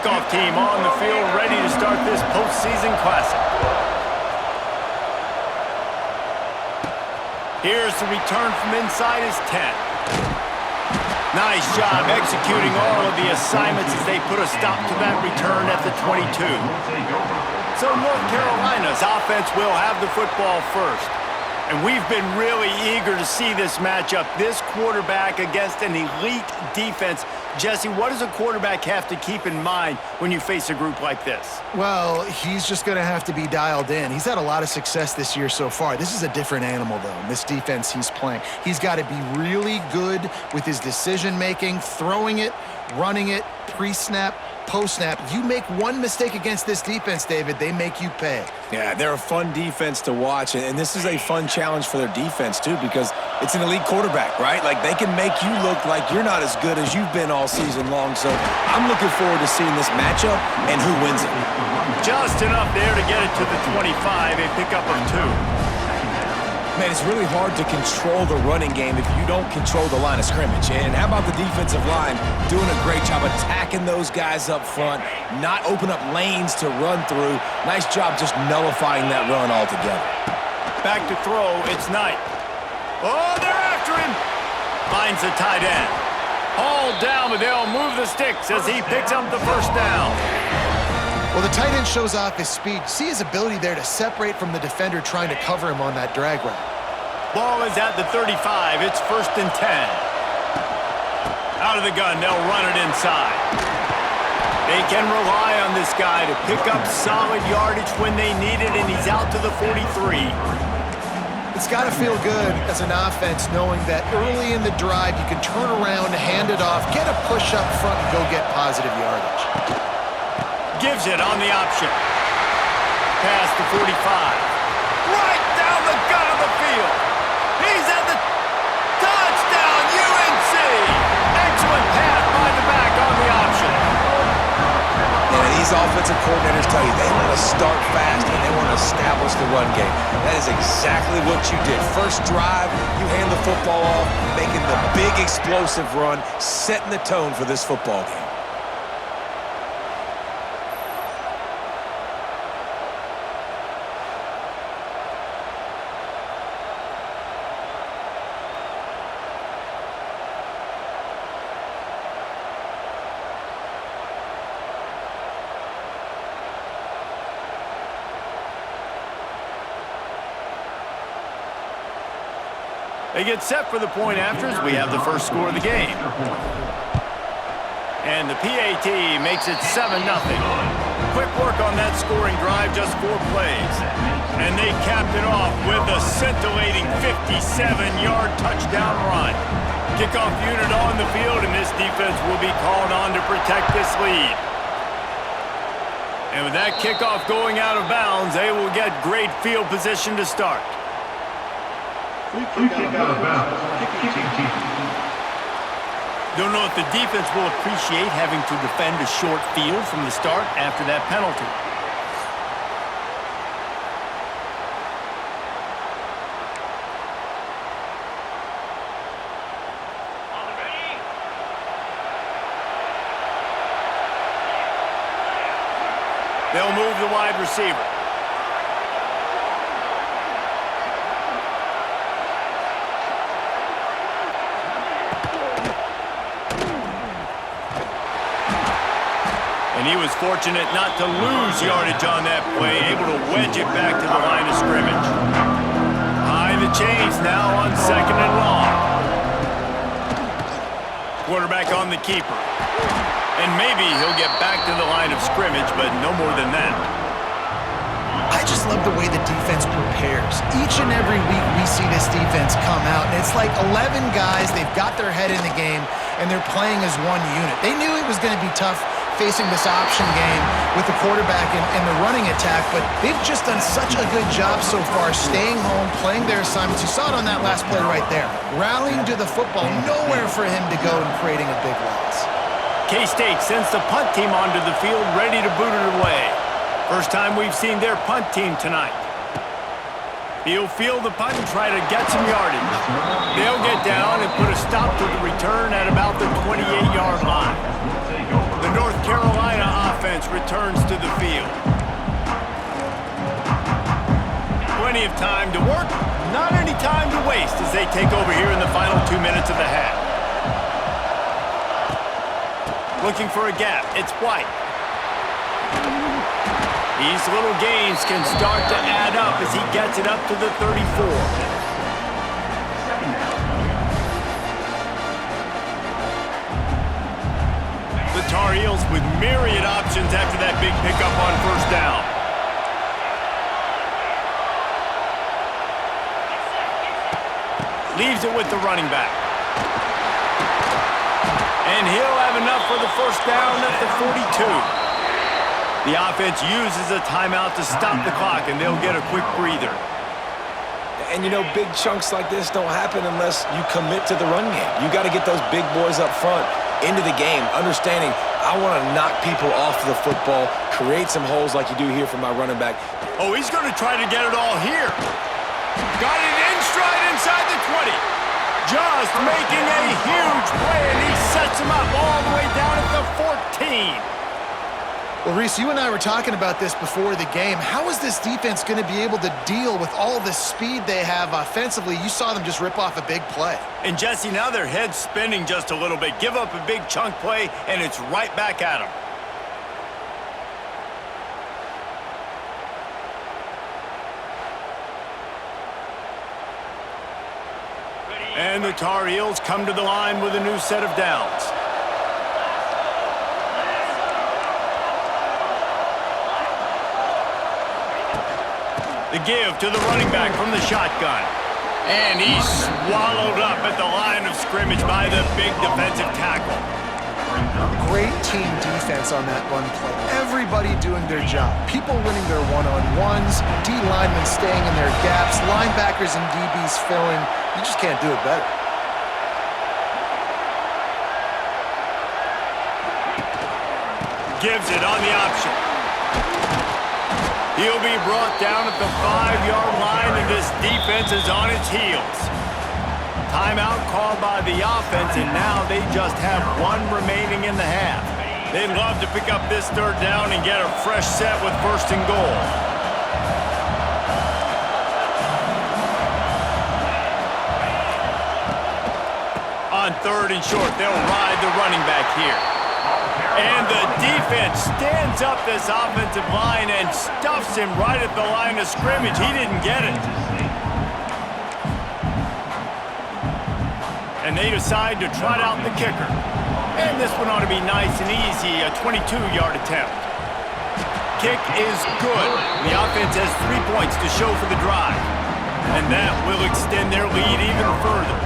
kickoff team on the field, ready to start this postseason classic. Here's the return from inside his 10. Nice job executing all of the assignments as they put a stop to that return at the 22. So North Carolina's offense will have the football first. And we've been really eager to see this matchup. This quarterback against an elite defense. Jesse, what does a quarterback have to keep in mind when you face a group like this? Well, he's just going to have to be dialed in. He's had a lot of success this year so far. This is a different animal, though, in this defense he's playing. He's got to be really good with his decision-making, throwing it, running it, pre-snap, post-snap. You make one mistake against this defense, David, they make you pay. Yeah, they're a fun defense to watch, and this is a fun challenge for their defense, too, because it's an elite quarterback, right? Like, they can make you look like you're not as good as you've been all season long, so I'm looking forward to seeing this matchup and who wins it. Just enough there to get it to the 25, a pickup of 2. Man, it's really hard to control the running game if you don't control the line of scrimmage. And how about the defensive line doing a great job attacking those guys up front, not open up lanes to run through. Nice job just nullifying that run altogether. Back to throw, it's Knight. Oh, they're after him. Finds the tight end. Hauled down, but they'll move the sticks as he picks up the first down. Well, the tight end shows off his speed. See his ability there to separate from the defender trying to cover him on that drag route. Ball is at the 35. It's 1st and 10. Out of the gun, they'll run it inside. They can rely on this guy to pick up solid yardage when they need it, and he's out to the 43. It's got to feel good as an offense knowing that early in the drive you can turn around, hand it off, get a push up front, and go get positive yardage. Gives it on the option. Past the 45. Right down the gut of the field. He's at the touchdown, UNC. Excellent pass by the back on the option. Yeah, these offensive coordinators tell you they want to start fast and they want to establish the run game. That is exactly what you did. First drive, you hand the football off, making the big explosive run, setting the tone for this football game. They get set for the point afters. We have the first score of the game. And the PAT makes it 7-0. Quick work on that scoring drive, just 4 plays. And they capped it off with a scintillating 57-yard touchdown run. Kickoff unit on the field, and this defense will be called on to protect this lead. And with that kickoff going out of bounds, they will get great field position to start. Free kick out of bounds. Don't know if the defense will appreciate having to defend a short field from the start after that penalty. They'll move the wide receiver. And he was fortunate not to lose yardage on that play, able to wedge it back to the line of scrimmage. Behind the chains now on 2nd and long. Quarterback on the keeper. And maybe he'll get back to the line of scrimmage, but no more than that. I just love the way the defense prepares. Each and every week we see this defense come out, and it's like 11 guys, they've got their head in the game, and they're playing as one unit. They knew it was going to be tough facing this option game with the quarterback and the running attack, but they've just done such a good job so far staying home, playing their assignments. You saw it on that last play right there. Rallying to the football, nowhere for him to go and creating a big loss. K-State sends the punt team onto the field, ready to boot it away. First time we've seen their punt team tonight. He'll field the punt and try to get some yardage. They'll get down and put a stop to the return at about the 28-yard line. The North Carolina offense returns to the field. Plenty of time to work, not any time to waste as they take over here in the final 2 minutes of the half. Looking for a gap, it's White. These little gains can start to add up as he gets it up to the 34. The Tar Heels with myriad options after that big pickup on first down. Leaves it with the running back. And he'll have enough for the first down at the 42. The offense uses a timeout to stop the clock, and they'll get a quick breather. And, you know, big chunks like this don't happen unless you commit to the run game. You got to get those big boys up front into the game, understanding I want to knock people off the football, create some holes like you do here for my running back. Oh, he's going to try to get it all here. Got it in stride inside the 20. Just making a huge play, and he sets him up all the way down at the 14. Well, Reese, you and I were talking about this before the game. How is this defense going to be able to deal with all the speed they have offensively? You saw them just rip off a big play. And, Jesse, now their head's spinning just a little bit. Give up a big chunk play, and it's right back at them. And the Tar Heels come to the line with a new set of downs. The give to the running back from the shotgun. And he's swallowed up at the line of scrimmage by the big defensive tackle. Great team defense on that run play. Everybody doing their job. People winning their one-on-ones, D linemen staying in their gaps, linebackers and DBs filling. You just can't do it better. Gives it on the option. He'll be brought down at the 5-yard line, and this defense is on its heels. Timeout called by the offense, and now they just have one remaining in the half. They'd love to pick up this third down and get a fresh set with first and goal. On third and short, they'll ride the running back here. And the defense stands up this offensive line and stuffs him right at the line of scrimmage. He didn't get it. And they decide to trot out the kicker. And this one ought to be nice and easy, a 22-yard attempt. Kick is good. The offense has 3 points to show for the drive. And that will extend their lead even further.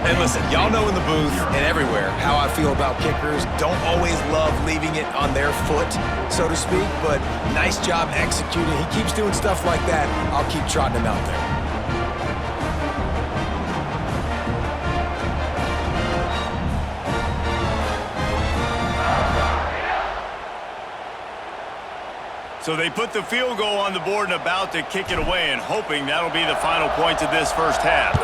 And listen, y'all know in the booth and everywhere how I feel about kickers. Don't always love leaving it on their foot, so to speak, but nice job executing. He keeps doing stuff like that. I'll keep trotting him out there. So they put the field goal on the board and about to kick it away, and hoping that'll be the final points of this first half.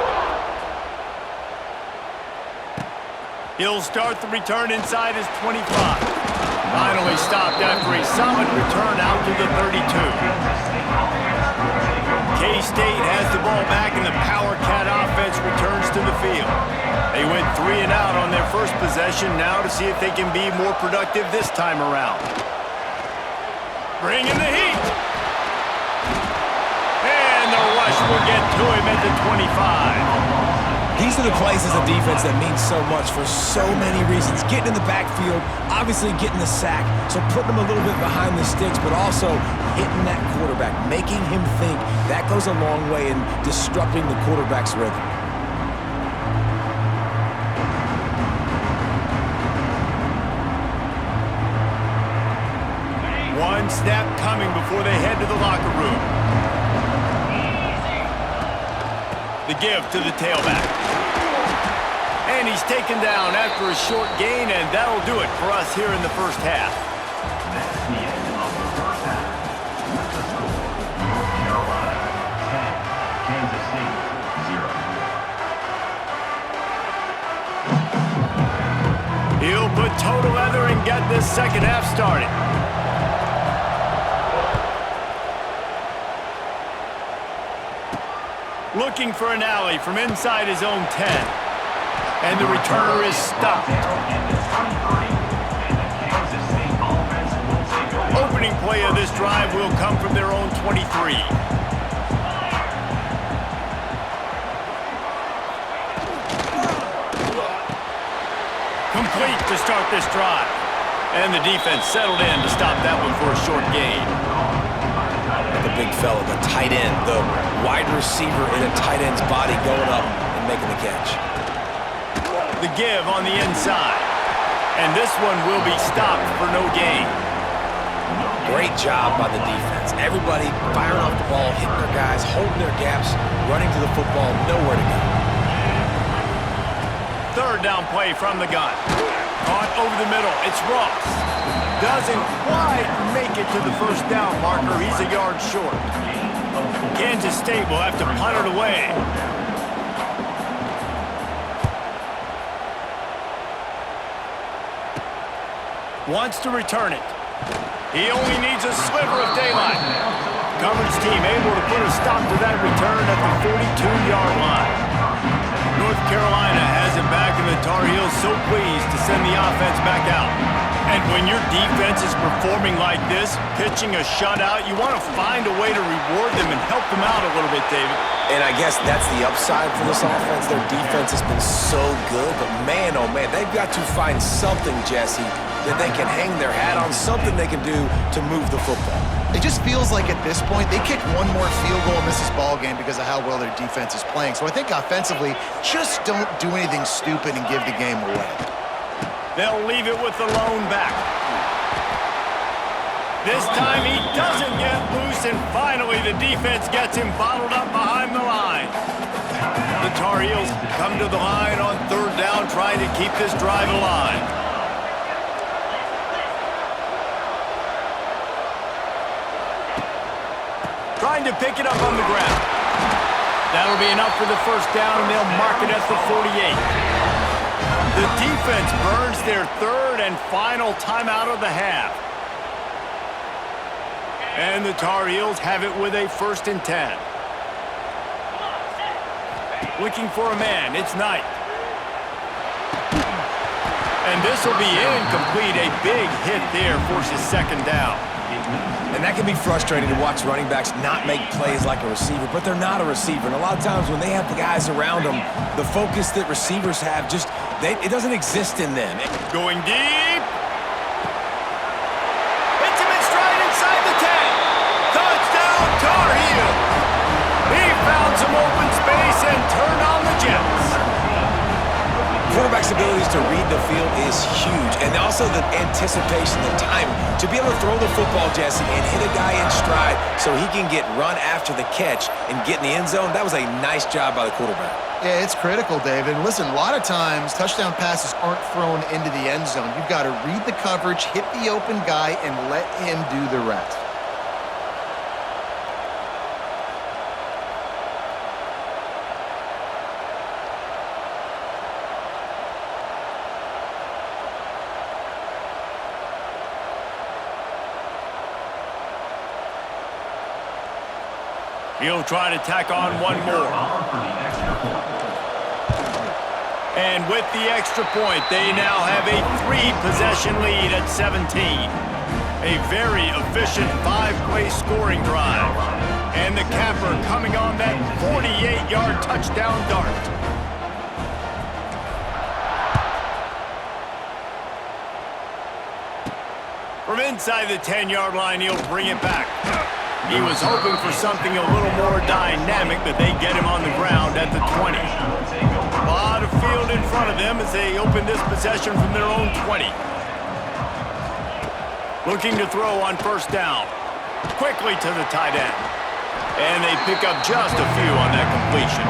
He'll start the return inside his 25. Finally stopped after a solid return out to the 32. K-State has the ball back, and the Power Cat offense returns to the field. They went 3 and out on their first possession, now to see if they can be more productive this time around. Bring in the heat. And the rush will get to him at the 25. These are the plays as a defense that mean so much for so many reasons. Getting in the backfield, obviously getting the sack, so putting them a little bit behind the sticks, but also hitting that quarterback, making him think. That goes a long way in disrupting the quarterback's rhythm. One snap coming before they head to the locker room. The give to the tailback. And he's taken down after a short gain, and that'll do it for us here in the first half. That's the end of the first half. Let's go. North Carolina 10, Kansas State 0. He'll put toe to leather and get this second half started. Looking for an alley from inside his own 10. And the returner is stopped. Opening play of this drive will come from their own 23. Complete to start this drive. And the defense settled in to stop that one for a short gain. The big fella, the tight end, the wide receiver in a tight end's body going up and making the catch. The give on the inside. And this one will be stopped for no gain. Great job by the defense. Everybody firing off the ball, hitting their guys, holding their gaps, running to the football, nowhere to go. Third down play from the gun. Caught over the middle. It's Ross. Doesn't quite make it to the first down marker. He's a yard short. Kansas State will have to punt it away. Wants to return it. He only needs a sliver of daylight. Coverage team able to put a stop to that return at the 42-yard line. North Carolina has it back, and the Tar Heels so pleased to send the offense back out. And when your defense is performing like this, pitching a shutout, you want to find a way to reward them and help them out a little bit, David. And I guess that's the upside for this offense. Their defense has been so good, but man, oh man, they've got to find something, Jesse, that they can hang their hat on, something they can do to move the football. It just feels like at this point, they kick one more field goal and miss this ball game because of how well their defense is playing. So I think offensively, just don't do anything stupid and give the game away. They'll leave it with the lone back. This time he doesn't get loose, and finally the defense gets him bottled up behind the line. The Tar Heels come to the line on third down, trying to keep this drive alive. Trying to pick it up on the ground. That'll be enough for the first down, and they'll mark it at the 48. The defense burns their third and final timeout of the half. And the Tar Heels have it with a 1st and 10. Looking for a man, it's Knight. And this will be incomplete. A big hit there forces second down. And that can be frustrating to watch running backs not make plays like a receiver, but they're not a receiver. And a lot of times when they have the guys around them, the focus that receivers have it doesn't exist in them. Going deep. Hits him in stride inside the 10. Touchdown, Tar Heels. He found some open space and turned on the Jets. Quarterback's abilities to read the field is huge, and also the anticipation, the timing. To be able to throw the football, Jesse, and hit a guy in stride so he can get run after the catch and get in the end zone, that was a nice job by the quarterback. Yeah, it's critical, David. Listen, a lot of times touchdown passes aren't thrown into the end zone. You've got to read the coverage, hit the open guy, and let him do the rest. He'll try to tack on one more. And with the extra point, they now have a 3-possession lead at 17. A very efficient 5-play scoring drive. And the capper coming on that 48-yard touchdown dart. From inside the 10-yard line, he'll bring it back. He was hoping for something a little more dynamic, but they get him on the ground at the 20. A lot of field in front of them as they open this possession from their own 20. Looking to throw on first down. Quickly to the tight end. And they pick up just a few on that completion.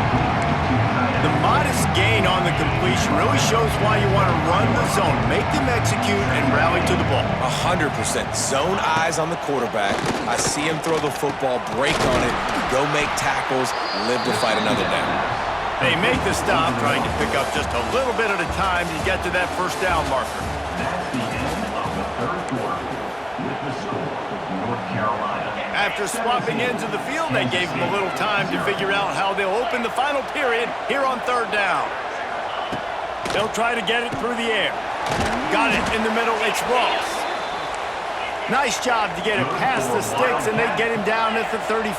The modest gain on the completion really shows why you want to run the zone, make them execute, and rally to the ball. 100%. Zone eyes on the quarterback. I see him throw the football, break on it, go make tackles, live to fight another down. They make the stop, trying to pick up just a little bit at a time to get to that first down marker. That's the end of the third quarter with the score, North Carolina. After swapping ends of the field, they gave him a little time to figure out how they'll open the final period here on third down. They'll try to get it through the air. Got it in the middle, it's Ross. Nice job to get it past the sticks, and they get him down at the 35.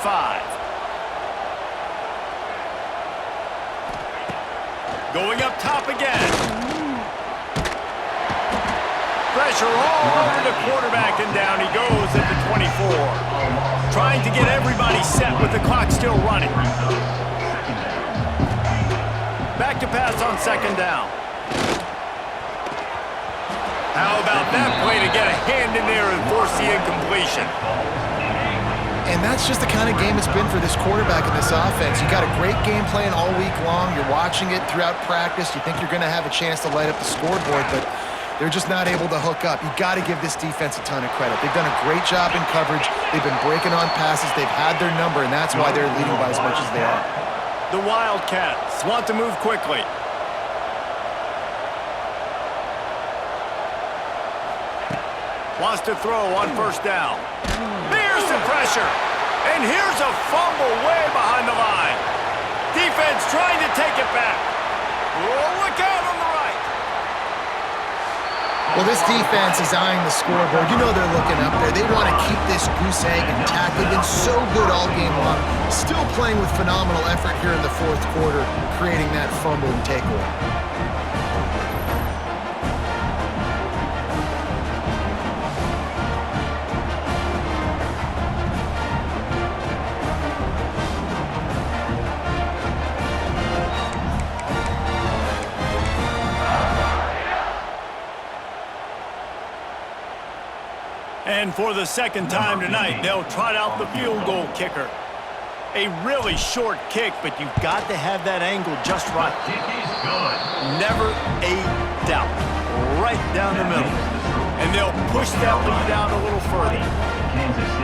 Going up top again. Pressure all over the quarterback, and down he goes at the 24. Trying to get everybody set with the clock still running. Back to pass on second down. How about that play to get a hand in there and force the incompletion? And that's just the kind of game it's been for this quarterback in this offense. You got a great game plan all week long. You're watching it throughout practice. You think you're going to have a chance to light up the scoreboard, but they're just not able to hook up. You got to give this defense a ton of credit. They've done a great job in coverage. They've been breaking on passes. They've had their number, and that's why they're leading by as much as they are. The Wildcats want to move quickly. Wants to throw on first down. There's the pressure. And here's a fumble way behind the line. Defense trying to take it back. Oh, look out on the right. Well, this defense is eyeing the scoreboard. You know they're looking up there. They want to keep this goose egg intact. They've been so good all game long. Still playing with phenomenal effort here in the fourth quarter, creating that fumble and takeaway. And for the second time tonight, they'll trot out the field goal kicker. A really short kick, but you've got to have that angle just right. Never a doubt. Right down the middle. And they'll push that lead out a little further.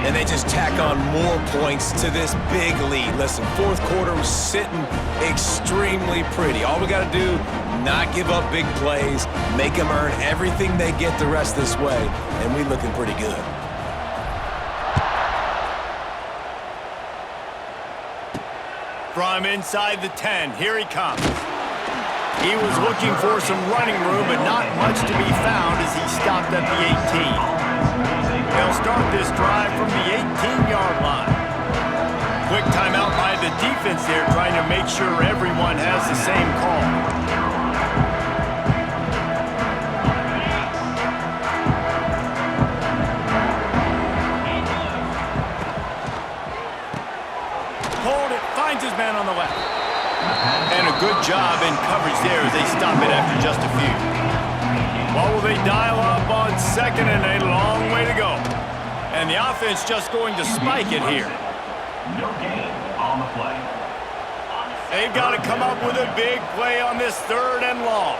And they just tack on more points to this big lead. Listen, fourth quarter was sitting extremely pretty. All we got to do, not give up big plays, make them earn everything they get the rest this way, and we looking pretty good. From inside the 10, here he comes. He was looking for some running room, but not much to be found as he stopped at the 18. They'll start this drive from the 18-yard line. Quick timeout by the defense there, trying to make sure everyone has the same call. Finds his man on the left. And a good job in coverage there as they stop it after just a few. Well, will they dial up on second and a long way to go? And the offense just going to spike it here. No gain on the play. They've got to come up with a big play on this third and long.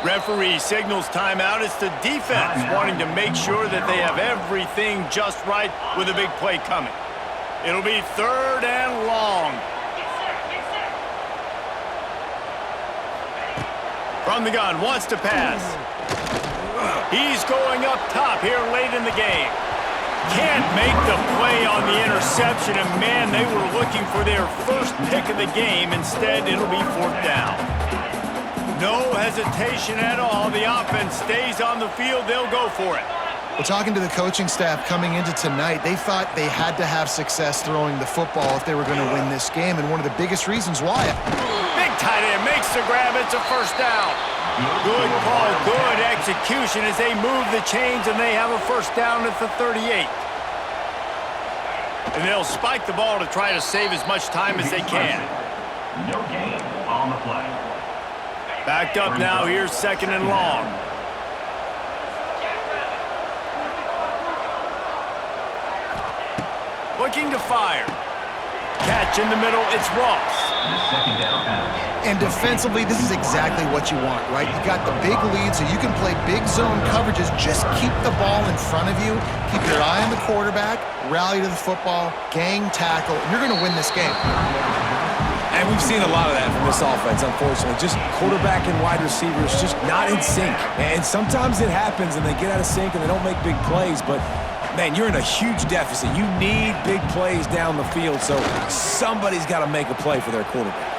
Referee signals timeout. It's the defense wanting to make sure that they have everything just right with a big play coming. It'll be third and long. From the gun, wants to pass. He's going up top here late in the game. Can't make the play on the interception, and man, they were looking for their first pick of the game. Instead, it'll be fourth down. No hesitation at all. The offense stays on the field. They'll go for it. Well, talking to the coaching staff coming into tonight, they thought they had to have success throwing the football if they were going to win this game, and one of the biggest reasons why. Big tight end makes the grab. It's a first down. Good call, good execution as they move the chains, and they have a first down at the 38. And they'll spike the ball to try to save as much time as they can. No gain on the play. Backed up now. Here's second and long. Looking to fire. Catch in the middle, it's Ross. Second down pass. And defensively, this is exactly what you want, right? You got the big lead, so you can play big zone coverages. Just keep the ball in front of you. Keep your eye on the quarterback. Rally to the football. Gang tackle. And you're going to win this game. And we've seen a lot of that from this offense, unfortunately. Just quarterback and wide receivers just not in sync. And sometimes it happens and they get out of sync and they don't make big plays, but Man, you're in a huge deficit. You need big plays down the field, so somebody's got to make a play for their quarterback.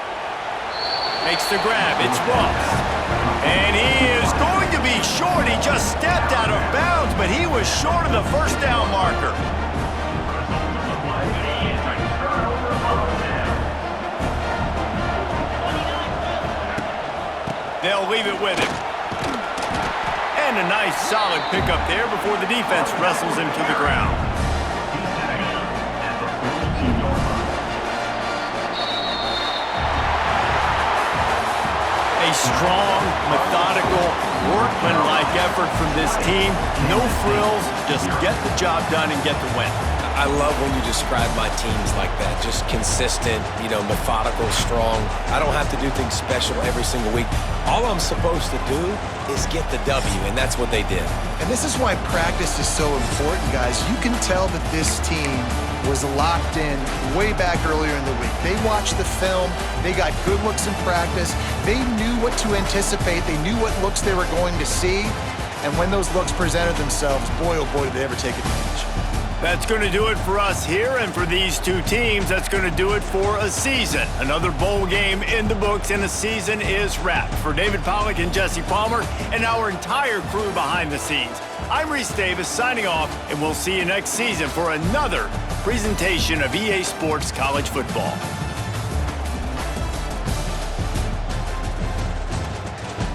Makes the grab. It's Ross. And he is going to be short. He just stepped out of bounds, but he was short of the first down marker. They'll leave it with him. And a nice solid pickup there before the defense wrestles him to the ground. A strong, methodical, workmanlike effort from this team. No frills, just get the job done and get the win. I love when you describe my teams like that. Just consistent, methodical, strong. I don't have to do things special every single week. All I'm supposed to do is get the W, and that's what they did. And this is why practice is so important, guys. You can tell that this team was locked in way back earlier in the week. They watched the film. They got good looks in practice. They knew what to anticipate. They knew what looks they were going to see. And when those looks presented themselves, boy, oh boy, did they ever take advantage. That's going to do it for us here, and for these two teams, that's going to do it for a season. Another bowl game in the books, and a season is wrapped. For David Pollack and Jesse Palmer and our entire crew behind the scenes, I'm Reese Davis signing off, and we'll see you next season for another presentation of EA Sports College Football.